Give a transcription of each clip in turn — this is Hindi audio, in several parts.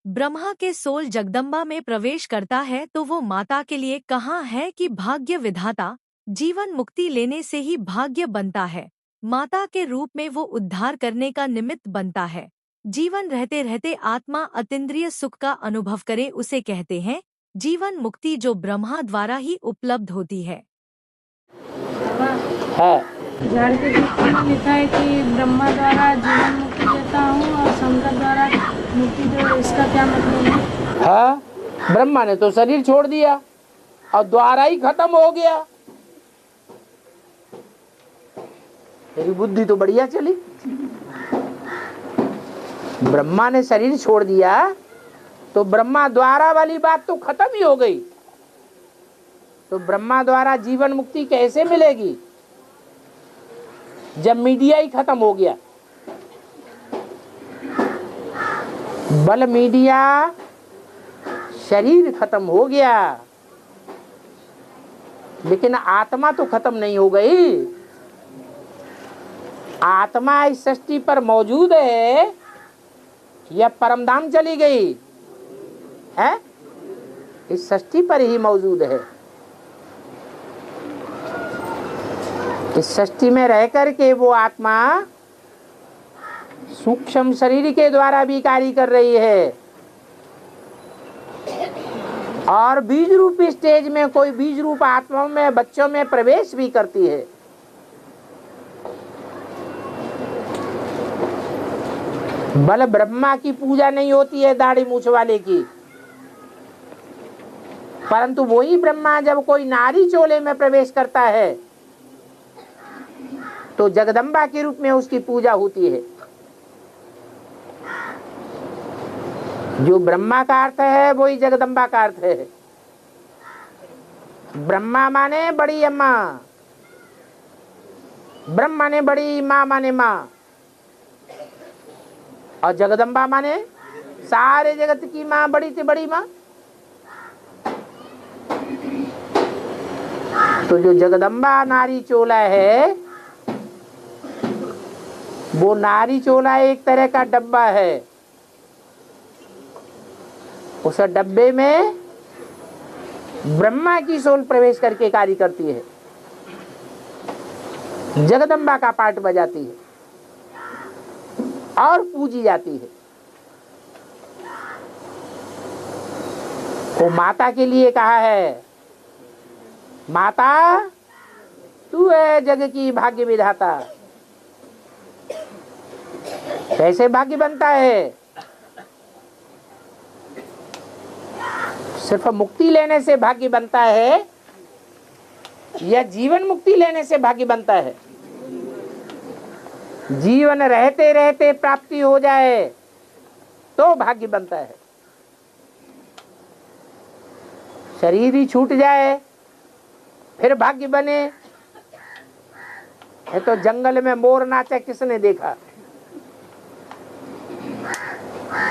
ब्रह्मा के सोल जगदम्बा में प्रवेश करता है तो वो माता के लिए कहाँ है कि भाग्य विधाता जीवन मुक्ति लेने से ही भाग्य बनता है। माता के रूप में वो उद्धार करने का निमित्त बनता है। जीवन रहते रहते आत्मा अतीन्द्रिय सुख का अनुभव करे उसे कहते हैं जीवन मुक्ति, जो ब्रह्मा द्वारा ही उपलब्ध होती है। झाड़ के में लिखा है कि ब्रह्मा द्वारा जीवन मुक्ति देता हूँ और शंकर द्वारा मुक्ति दे, इसका क्या मतलब है? हाँ, ब्रह्मा ने तो शरीर छोड़ दिया और द्वारा ही खत्म हो गया। मेरी बुद्धि तो बढ़िया चली। ब्रह्मा ने शरीर छोड़ दिया तो ब्रह्मा द्वारा वाली बात तो खत्म ही हो गई। तो ब्रह्मा द्वारा जीवन मुक्ति कैसे मिलेगी जब मीडिया ही खत्म हो गया? बल मीडिया, शरीर खत्म हो गया, लेकिन आत्मा तो खत्म नहीं हो गई। आत्मा इस सृष्टि पर मौजूद है या परमधाम चली गई है? इस सृष्टि पर ही मौजूद है। इस सृष्टि में रह करके वो आत्मा सूक्ष्म शरीर के द्वारा भी कार्य कर रही है और बीज रूप स्टेज में कोई बीज रूप आत्माओं में, बच्चों में प्रवेश भी करती है। बल ब्रह्मा की पूजा नहीं होती है दाढ़ी मूछ वाले की, परंतु वही ब्रह्मा जब कोई नारी चोले में प्रवेश करता है तो जगदम्बा के रूप में उसकी पूजा होती है। जो ब्रह्मा का अर्थ है वही जगदम्बा का अर्थ है। ब्रह्मा माने बड़ी अम्मा, ब्रह्म माने बड़ी, माँ माने माँ, और जगदम्बा माने सारे जगत की माँ, बड़ी से बड़ी माँ। तो जो जगदम्बा नारी चोला है वो नारी चोला एक तरह का डब्बा है। उस डब्बे में ब्रह्मा की सोल प्रवेश करके कार्य करती है, जगदम्बा का पार्ट बजाती है और पूजी जाती है। वो माता के लिए कहा है, माता तू है जग की भाग्य विधाता। कैसे भाग्य बनता है? सिर्फ मुक्ति लेने से भाग्य बनता है या जीवन मुक्ति लेने से भाग्य बनता है? जीवन रहते रहते प्राप्ति हो जाए तो भाग्य बनता है। शरीर ही छूट जाए फिर भाग्य बने? ये तो जंगल में मोर नाचे किसने देखा?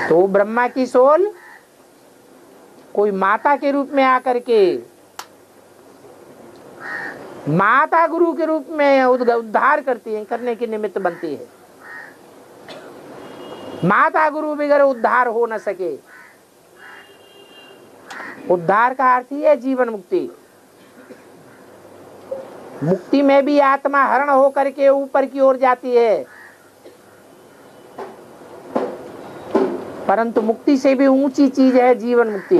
तो ब्रह्मा की सोल कोई माता के रूप में आकर के माता गुरु के रूप में उद्धार करती है, करने के निमित्त बनती है। माता गुरु बगैर उद्धार हो न सके। उद्धार का अर्थ ही है जीवन मुक्ति। मुक्ति में भी आत्मा हरण होकर के ऊपर की ओर जाती है, परंतु मुक्ति से भी ऊंची चीज है जीवन मुक्ति।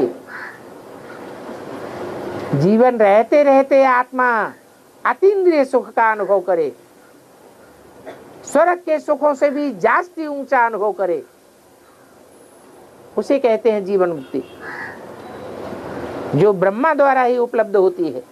जीवन रहते रहते आत्मा अतीन्द्रिय सुख का अनुभव करे, स्वर्ग के सुखों से भी जास्ती ऊंचा अनुभव करे, उसे कहते हैं जीवन मुक्ति, जो ब्रह्मा द्वारा ही उपलब्ध होती है।